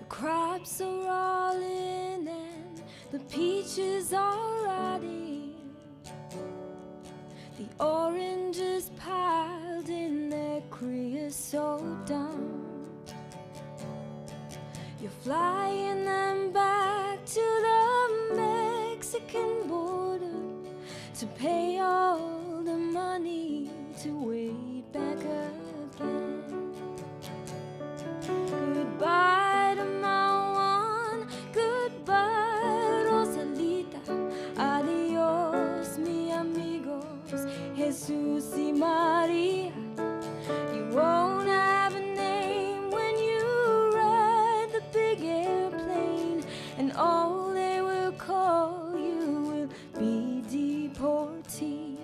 crops are all in and the peaches are rotting. The oranges piled in their creosote dump. You're flying them back to the Mexican border to pay all the money to wait back again. Goodbye to my one, goodbye Rosalita, adios mi amigos, Jesus y Maria. You won't have a name when you ride the big airplane, and all they will call you will be deportee.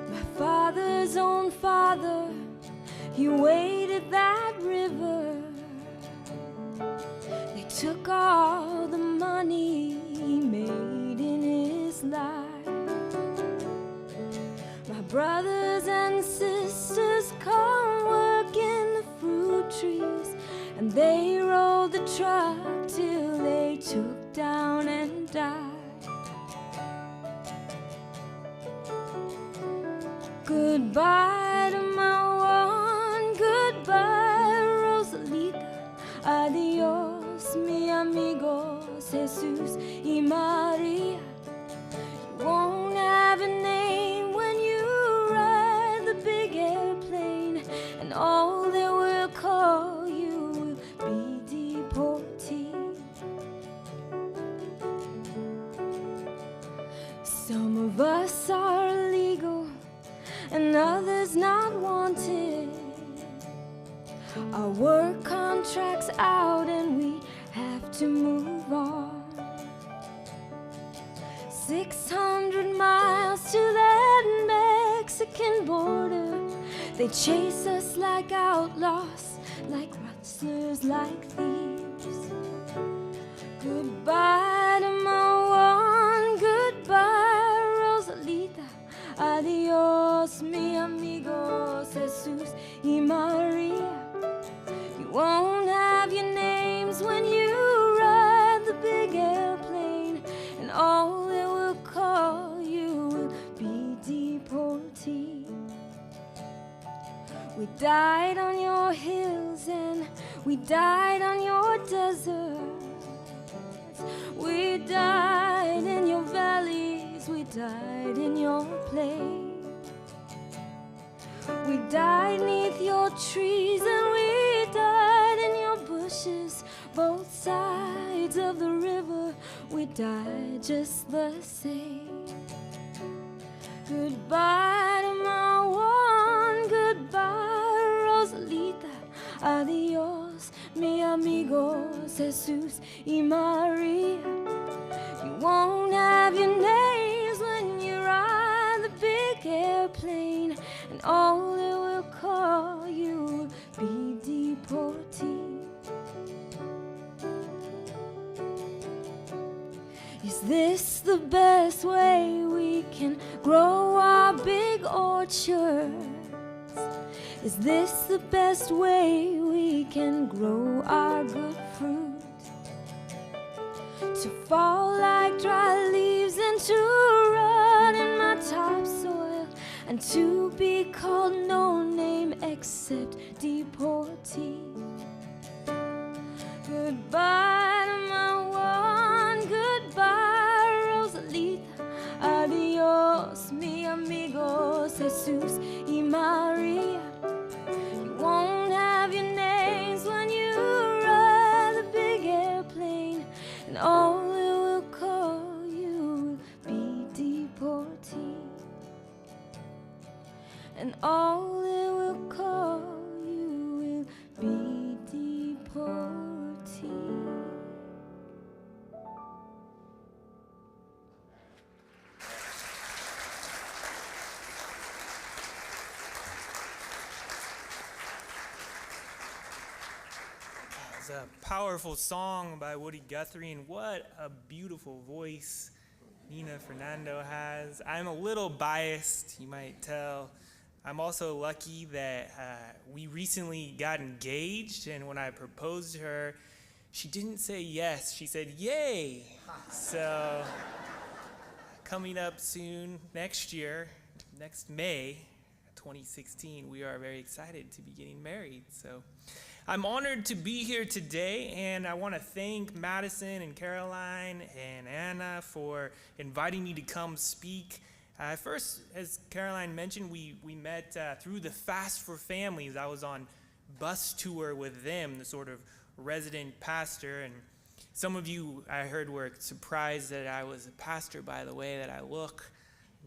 My father's own father, he waded that river. They took all the money he made in his life. My brothers and sisters come work in the fruit trees, and they rode the truck till they took down and died. Goodbye to my one, goodbye Rosalita, adios mi amigos, Jesus y Maria. You won't have a name when you ride the big airplane, and all they will call you will be deportee. Some of us are illegal and others not wanted. Our work contract's out and we have to move on. 600 miles to that Mexican border. They chase us like outlaws, like rustlers, like thieves. Goodbye to my one, goodbye Rosalita, adios mi amigos, Jesus y Maria. You won't have your names when you ride the big airplane, and all they will call you will be deportee. We died on your hills and we died on your deserts. We died in your valleys, we died in your plains. We died neath your trees and we died in your bushes. Both sides of the river, we died just the same. Goodbye to my one, goodbye Rosalita, adios mi amigos, Jesus y Maria. You won't have your names when you ride the big airplane, and all they will call you will be deportee. Is this the best way we can grow our big orchards? Is this the best way we can grow our good fruit? To fall like dry leaves and to rot in my topsoil, and to be called no name except deportee. Goodbye to my one, goodbye Rosalita, adios mi amigos, Jesus y Maria. You won't have your names when you ride the big airplane, and all they will call you will be deportee. And all they will call you will be deportee. It's a powerful song by Woody Guthrie, and what a beautiful voice Nina Fernando has. I'm a little biased, you might tell. I'm also lucky that we recently got engaged, and when I proposed to her, she didn't say yes, she said yay. So coming up soon, next year, next May 2016, we are very excited to be getting married. So I'm honored to be here today, and I want to thank Madison and Caroline and Anna for inviting me to come speak. First, as Caroline mentioned, we met through the Fast for Families. I was on bus tour with them, the sort of resident pastor, and some of you, I heard, were surprised that I was a pastor by the way that I look,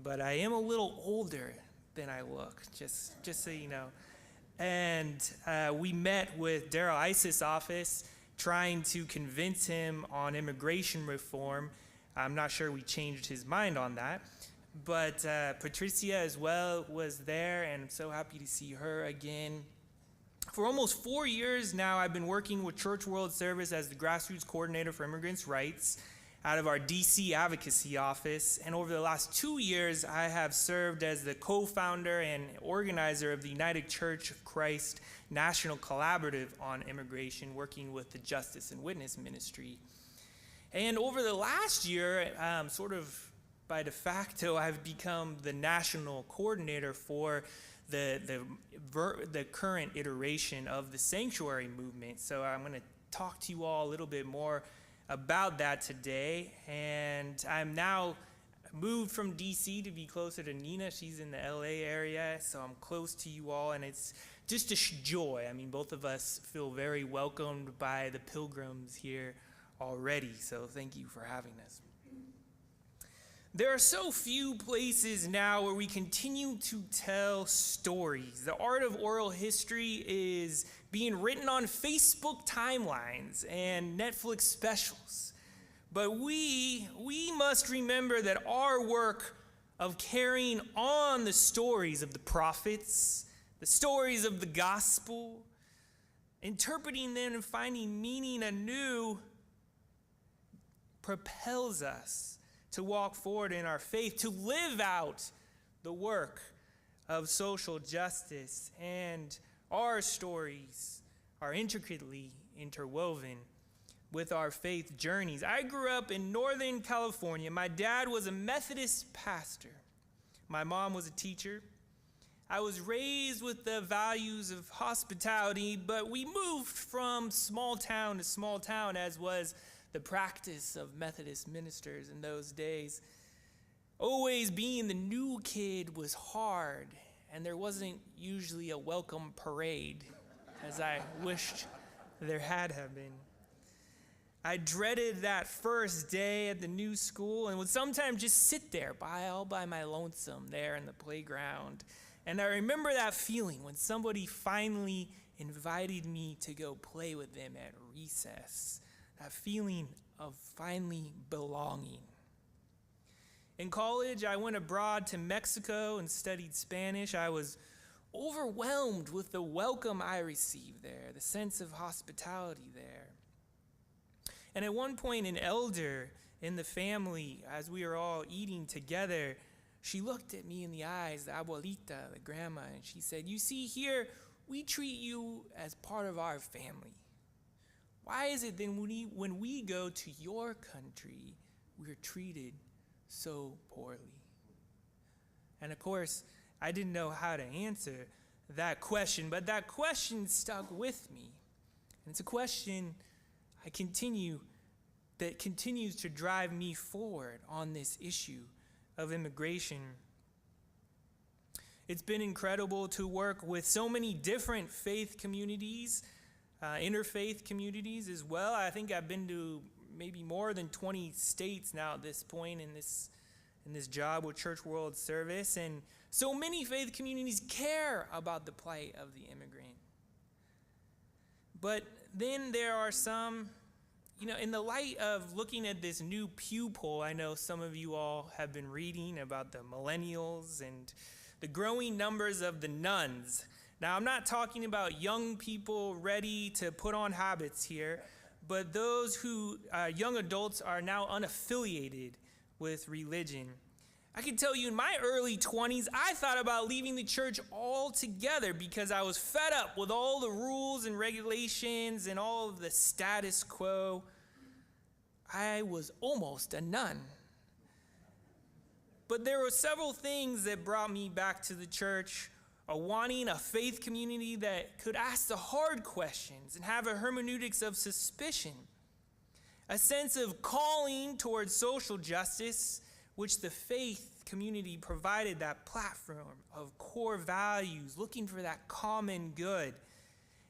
but I am a little older than I look, just so you know. And we met with Darrell Isis' office, trying to convince him on immigration reform. I'm not sure we changed his mind on that. But Patricia as well was there, and I'm so happy to see her again. For almost 4 years now, I've been working with Church World Service as the grassroots coordinator for immigrants' rights out of our DC advocacy office. And over the last 2 years, I have served as the co-founder and organizer of the United Church of Christ National Collaborative on Immigration, working with the Justice and Witness Ministry. And over the last year, sort of by de facto, I've become the national coordinator for the current iteration of the sanctuary movement. So I'm going to talk to you all a little bit more about that today. And I'm now moved from DC to be closer to Nina. She's in the LA area, so I'm close to you all, and it's just a joy. I mean, both of us feel very welcomed by the pilgrims here already, so thank you for having us. There are so few places now where we continue to tell stories. The art of oral history is being written on Facebook timelines and Netflix specials. But we must remember that our work of carrying on the stories of the prophets, the stories of the gospel, interpreting them and finding meaning anew propels us to walk forward in our faith, to live out the work of social justice. And our stories are intricately interwoven with our faith journeys. I grew up in Northern California. My dad was a Methodist pastor. My mom was a teacher. I was raised with the values of hospitality, but we moved from small town to small town, as was the practice of Methodist ministers in those days. Always being the new kid was hard, and there wasn't usually a welcome parade, as I wished there had have been. I dreaded that first day at the new school and would sometimes just sit there all by my lonesome there in the playground. And I remember that feeling when somebody finally invited me to go play with them at recess. That feeling of finally belonging. In college, I went abroad to Mexico and studied Spanish. I was overwhelmed with the welcome I received there, the sense of hospitality there. And at one point, an elder in the family, as we were all eating together, she looked at me in the eyes, the abuelita, the grandma, and she said, "You see here, we treat you as part of our family. Why is it then when we go to your country, we're treated so poorly?" And of course, I didn't know how to answer that question, but that question stuck with me. And it's a question that continues to drive me forward on this issue of immigration. It's been incredible to work with so many different faith communities, interfaith communities as well. I think I've been to maybe more than 20 states now at this point in this job with Church World Service, and so many faith communities care about the plight of the immigrant. But then there are some, in the light of looking at this new Pew poll, I know some of you all have been reading about the millennials and the growing numbers of the nuns. Now, I'm not talking about young people ready to put on habits here, but those who, young adults, are now unaffiliated with religion. I can tell you in my early 20s, I thought about leaving the church altogether because I was fed up with all the rules and regulations and all of the status quo. I was almost a nun. But there were several things that brought me back to the church, wanting a faith community that could ask the hard questions and have a hermeneutics of suspicion, a sense of calling towards social justice, which the faith community provided that platform of core values, looking for that common good.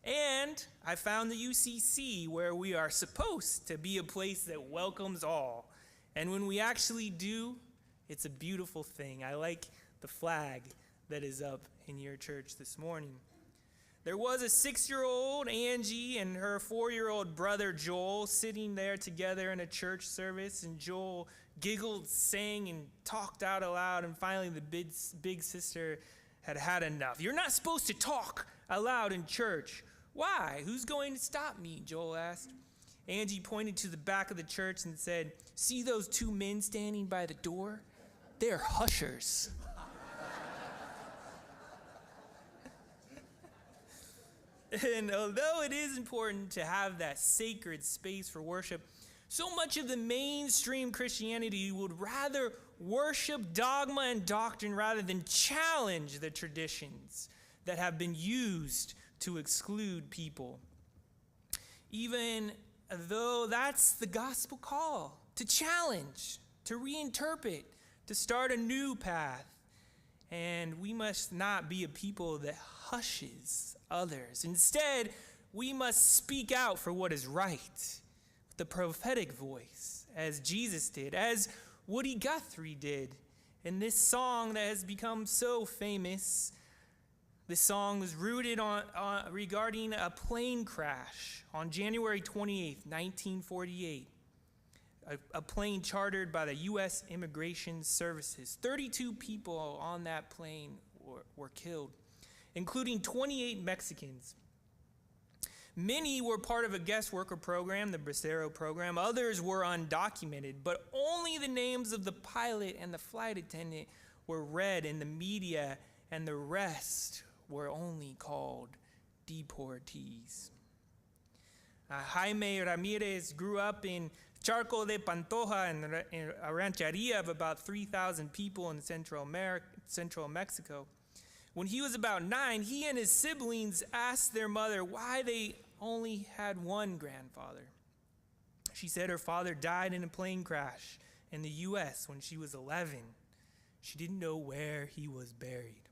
And I found the UCC, where we are supposed to be a place that welcomes all. And when we actually do, it's a beautiful thing. I like the flag that is up in your church this morning. There was a 6-year-old Angie and her 4-year-old brother Joel sitting there together in a church service, and Joel giggled, sang, and talked out aloud, and finally the big sister had had enough. "You're not supposed to talk aloud in church." "Why? Who's going to stop me?" Joel asked. Angie pointed to the back of the church and said, "See those 2 men standing by the door? They're hushers." And although it is important to have that sacred space for worship, so much of the mainstream Christianity would rather worship dogma and doctrine rather than challenge the traditions that have been used to exclude people. Even though that's the gospel call, to challenge, to reinterpret, to start a new path. And we must not be a people that hushes others. Instead, we must speak out for what is right, with the prophetic voice, as Jesus did, as Woody Guthrie did. In this song that has become so famous, this song was rooted on regarding a plane crash on January 28th, 1948. A plane chartered by the U.S. Immigration Services. 32 people on that plane were killed, including 28 Mexicans. Many were part of a guest worker program, the Bracero program. Others were undocumented, but only the names of the pilot and the flight attendant were read in the media, and the rest were only called deportees. Jaime Ramirez grew up in Charco de Pantoja, in a rancheria of about 3,000 people in central Mexico. When he was about 9, he and his siblings asked their mother why they only had one grandfather. She said her father died in a plane crash in the U.S. when she was 11. She didn't know where he was buried.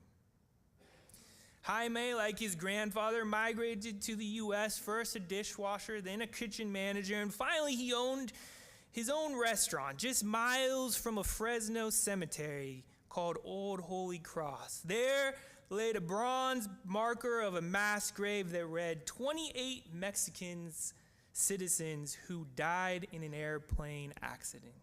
Jaime, like his grandfather, migrated to the U.S., first a dishwasher, then a kitchen manager, and finally he owned his own restaurant just miles from a Fresno cemetery called Old Holy Cross. There laid a bronze marker of a mass grave that read 28 Mexican citizens who died in an airplane accident.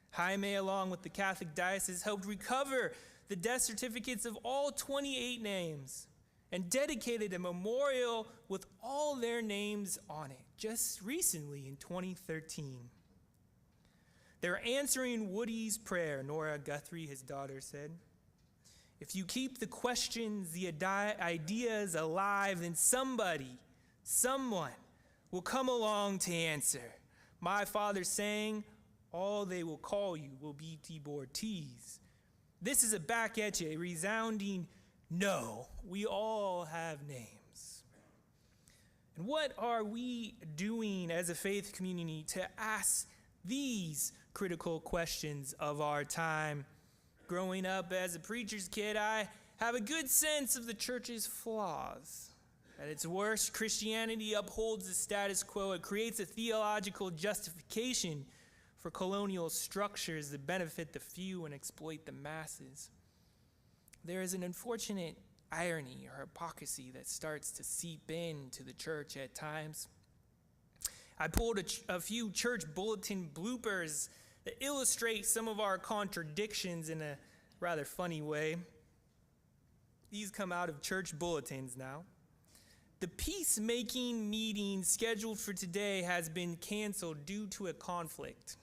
Jaime, along with the Catholic diocese, helped recover the death certificates of all 28 names and dedicated a memorial with all their names on it just recently in 2013. They're answering Woody's prayer, Nora Guthrie, his daughter, said. If you keep the questions, the ideas alive, then someone will come along to answer. My father saying, all they will call you will be deportees. This is a back at you, a resounding no. We all have names. And what are we doing as a faith community to ask these critical questions of our time? Growing up as a preacher's kid, I have a good sense of the church's flaws. At its worst, Christianity upholds the status quo. It creates a theological justification for colonial structures that benefit the few and exploit the masses. There is an unfortunate irony or hypocrisy that starts to seep into the church at times. I pulled a few church bulletin bloopers that illustrate some of our contradictions in a rather funny way. These come out of church bulletins now. The peacemaking meeting scheduled for today has been canceled due to a conflict.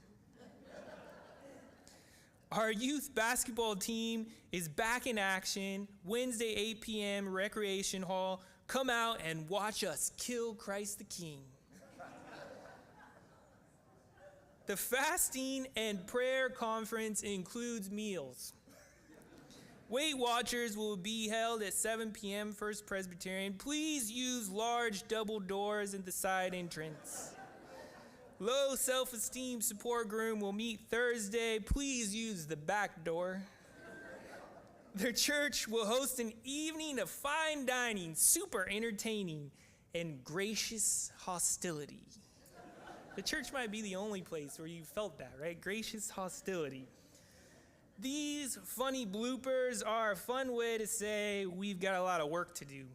Our youth basketball team is back in action, Wednesday, 8 p.m., Recreation Hall. Come out and watch us kill Christ the King. The fasting and prayer conference includes meals. Weight Watchers will be held at 7 p.m., First Presbyterian. Please use large double doors in the side entrance. Low self-esteem support group will meet Thursday. Please use the back door. Their church will host an evening of fine dining, super entertaining, and gracious hostility. The church might be the only place where you felt that, right? Gracious hostility. These funny bloopers are a fun way to say we've got a lot of work to do.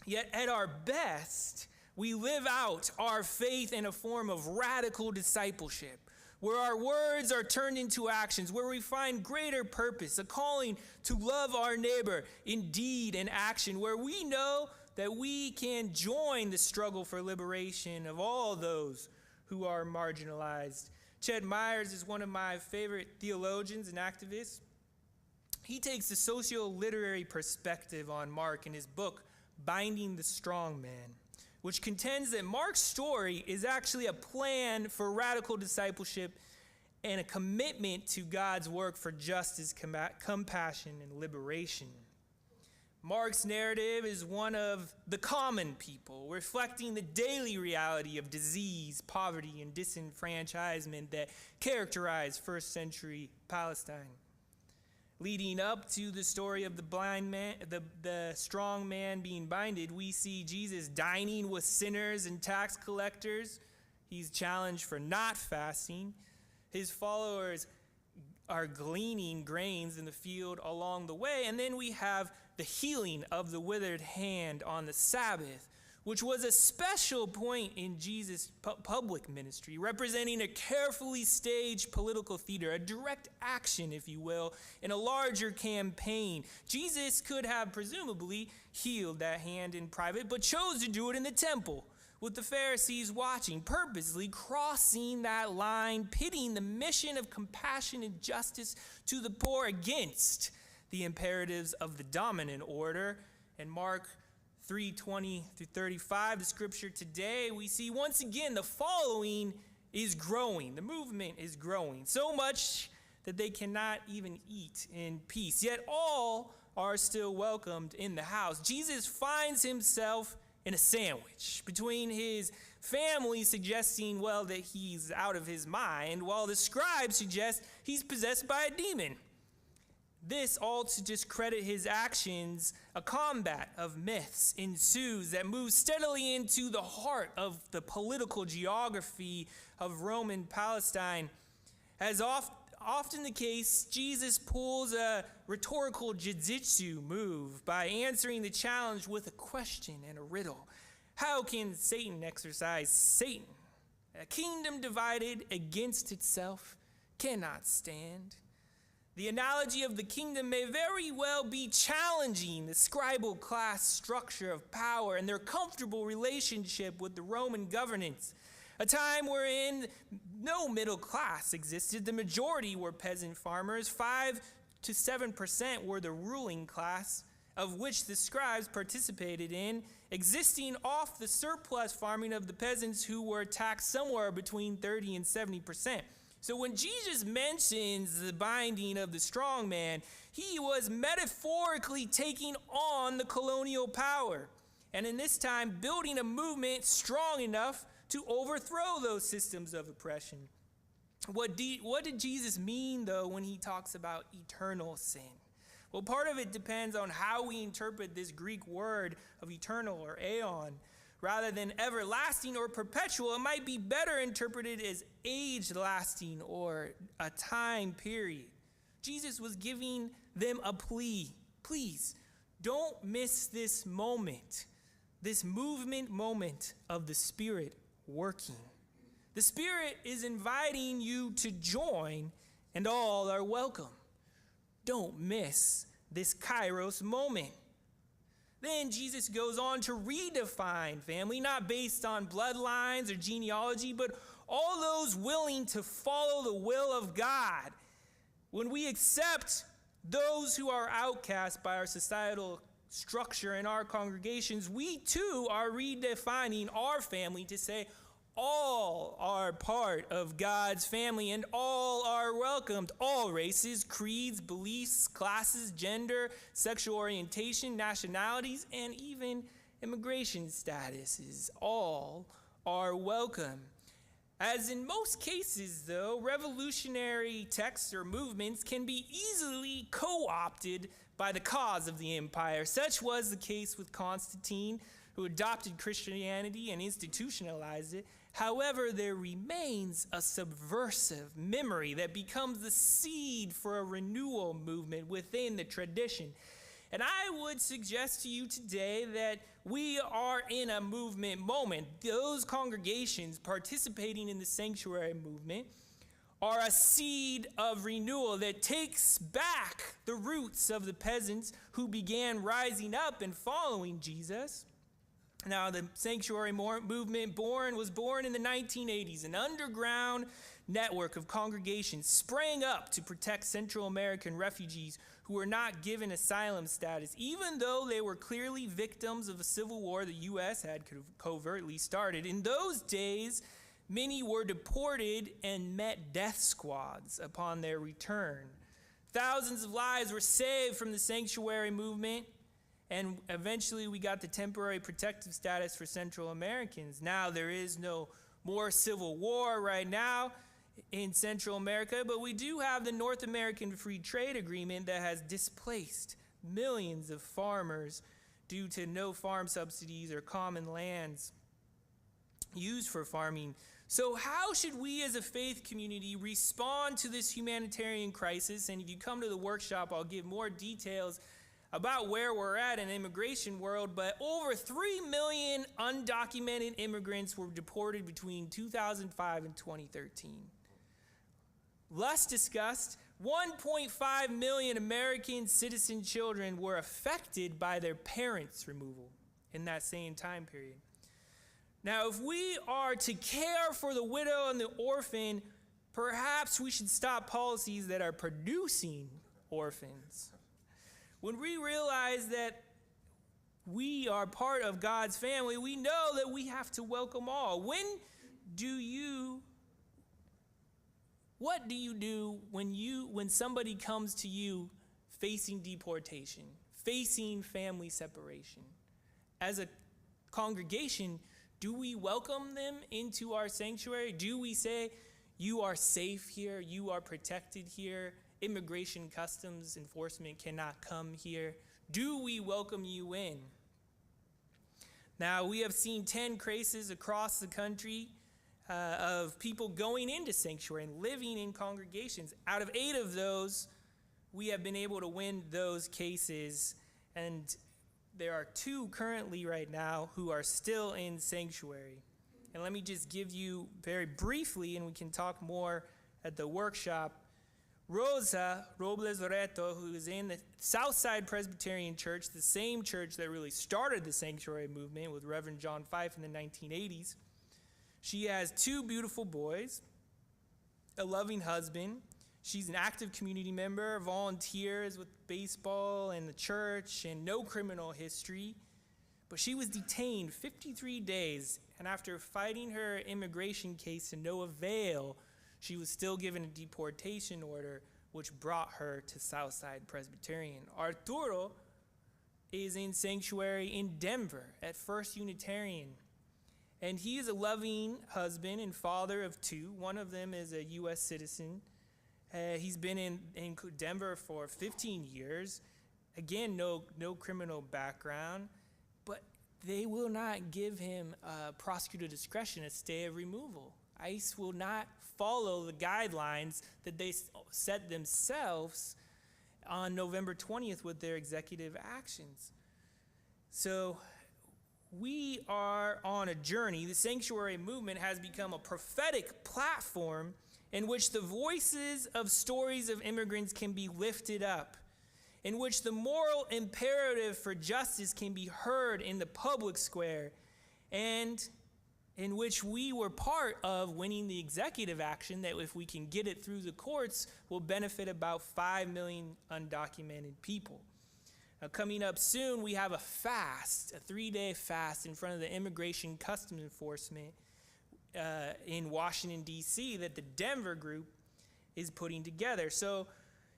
Yet at our best, we live out our faith in a form of radical discipleship, where our words are turned into actions, where we find greater purpose, a calling to love our neighbor in deed and action, where we know that we can join the struggle for liberation of all those who are marginalized. Chet Myers is one of my favorite theologians and activists. He takes a socio-literary perspective on Mark in his book, Binding the Strong Man, which contends that Mark's story is actually a plan for radical discipleship and a commitment to God's work for justice, compassion, and liberation. Mark's narrative is one of the common people, reflecting the daily reality of disease, poverty, and disenfranchisement that characterized first century Palestine. Leading up to the story of the blind man, the strong man being binded, we see Jesus dining with sinners and tax collectors. He's challenged for not fasting. His followers are gleaning grains in the field along the way. And then we have the healing of the withered hand on the Sabbath, which was a special point in Jesus' public ministry, representing a carefully staged political theater, a direct action, if you will, in a larger campaign. Jesus could have presumably healed that hand in private, but chose to do it in the temple, with the Pharisees watching, purposely crossing that line, pitting the mission of compassion and justice to the poor against the imperatives of the dominant order. And Mark 3:20 through 35, the scripture today, we see once again the following is growing. The movement is growing, so much that they cannot even eat in peace. Yet all are still welcomed in the house. Jesus finds himself in a sandwich between his family suggesting, well, that he's out of his mind, while the scribes suggest he's possessed by a demon. This, all to discredit his actions, a combat of myths ensues that moves steadily into the heart of the political geography of Roman Palestine. As often the case, Jesus pulls a rhetorical jiu-jitsu move by answering the challenge with a question and a riddle. How can Satan exorcise Satan? A kingdom divided against itself cannot stand. The analogy of the kingdom may very well be challenging the scribal class structure of power and their comfortable relationship with the Roman governance. A time wherein no middle class existed. The majority were peasant farmers. 5 to 7% were the ruling class, of which the scribes participated in, existing off the surplus farming of the peasants, who were taxed somewhere between 30 and 70%. So when Jesus mentions the binding of the strong man, he was metaphorically taking on the colonial power, and in this time building a movement strong enough to overthrow those systems of oppression. What did Jesus mean, though, when he talks about eternal sin? Well, part of it depends on how we interpret this Greek word of eternal or aeon. Rather than everlasting or perpetual, it might be better interpreted as age-lasting or a time period. Jesus was giving them a plea. Please, don't miss this moment, this movement moment of the Spirit working. The Spirit is inviting you to join, and all are welcome. Don't miss this Kairos moment. Then Jesus goes on to redefine family, not based on bloodlines or genealogy, but all those willing to follow the will of God When we accept those who are outcast by our societal structure in our congregations, we too are redefining our family to say all are part of God's family and all are welcomed. All races, creeds, beliefs, classes, gender, sexual orientation, nationalities, and even immigration statuses, all are welcome. As in most cases, though, revolutionary texts or movements can be easily co-opted by the cause of the empire. Such was the case with Constantine, who adopted Christianity and institutionalized it. However, there remains a subversive memory that becomes the seed for a renewal movement within the tradition. And I would suggest to you today that we are in a movement moment. Those congregations participating in the sanctuary movement are a seed of renewal that takes back the roots of the peasants who began rising up and following Jesus. Now, the sanctuary movement was born in the 1980s. An underground network of congregations sprang up to protect Central American refugees who were not given asylum status, even though they were clearly victims of a civil war the U.S. had covertly started. In those days, many were deported and met death squads upon their return. Thousands of lives were saved from the sanctuary movement. And eventually we got the temporary protective status for Central Americans. Now there is no more civil war right now in Central America, but we do have the North American Free Trade Agreement that has displaced millions of farmers due to no farm subsidies or common lands used for farming. So how should we as a faith community respond to this humanitarian crisis? And if you come to the workshop, I'll give more details about where we're at in the immigration world, but over 3 million undocumented immigrants were deported between 2005 and 2013. Less discussed, 1.5 million American citizen children were affected by their parents' removal in that same time period. Now, if we are to care for the widow and the orphan, perhaps we should stop policies that are producing orphans. When we realize that we are part of God's family, we know that we have to welcome all. What do you do when somebody comes to you facing deportation, facing family separation? As a congregation, do we welcome them into our sanctuary? Do we say, you are safe here, you are protected here, immigration customs enforcement cannot come here? Do we welcome you in? Now, we have seen 10 cases across the country of people going into sanctuary and living in congregations. Out of 8 of those, we have been able to win those cases, and there are 2 currently right now who are still in sanctuary. And let me just give you very briefly, and we can talk more at the workshop, Rosa Robles Loreto, who is in the Southside Presbyterian Church, the same church that really started the sanctuary movement with Reverend John Fife in the 1980s. She has 2 beautiful boys, a loving husband. She's an active community member, volunteers with baseball and the church, and no criminal history. But she was detained 53 days, and after fighting her immigration case to no avail, she was still given a deportation order, which brought her to Southside Presbyterian. Arturo is in sanctuary in Denver at First Unitarian. And he is a loving husband and father of 2. One of them is a U.S. citizen. He's been in Denver for 15 years. Again, no criminal background. But they will not give him prosecutor discretion, a stay of removal. ICE will not follow the guidelines that they set themselves on November 20th with their executive actions. So we are on a journey. The sanctuary movement has become a prophetic platform in which the voices of stories of immigrants can be lifted up, in which the moral imperative for justice can be heard in the public square, and in which we were part of winning the executive action that, if we can get it through the courts, will benefit about 5 million undocumented people. Now, coming up soon, we have a 3-day fast in front of the Immigration Customs Enforcement in Washington, D.C. that the Denver group is putting together. So,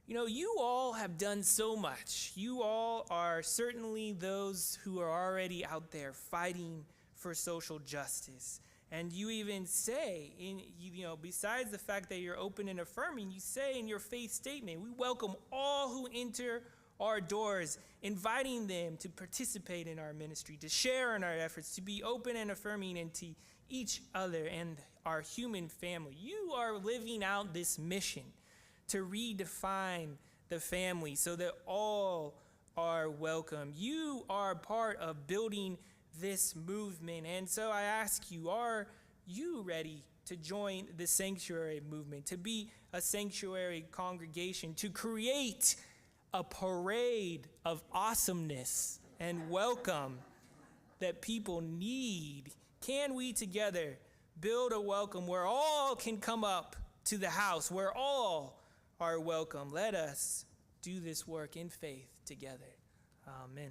you all have done so much. You all are certainly those who are already out there fighting for social justice. And you even say, besides the fact that you're open and affirming, you say in your faith statement, we welcome all who enter our doors, inviting them to participate in our ministry, to share in our efforts, to be open and affirming into each other and our human family. You are living out this mission to redefine the family so that all are welcome. You are part of building this movement. And so I ask you, are you ready to join the sanctuary movement, to be a sanctuary congregation, to create a parade of awesomeness and welcome that people need? Can we together build a welcome where all can come up to the house, where all are welcome? Let us do this work in faith together. Amen.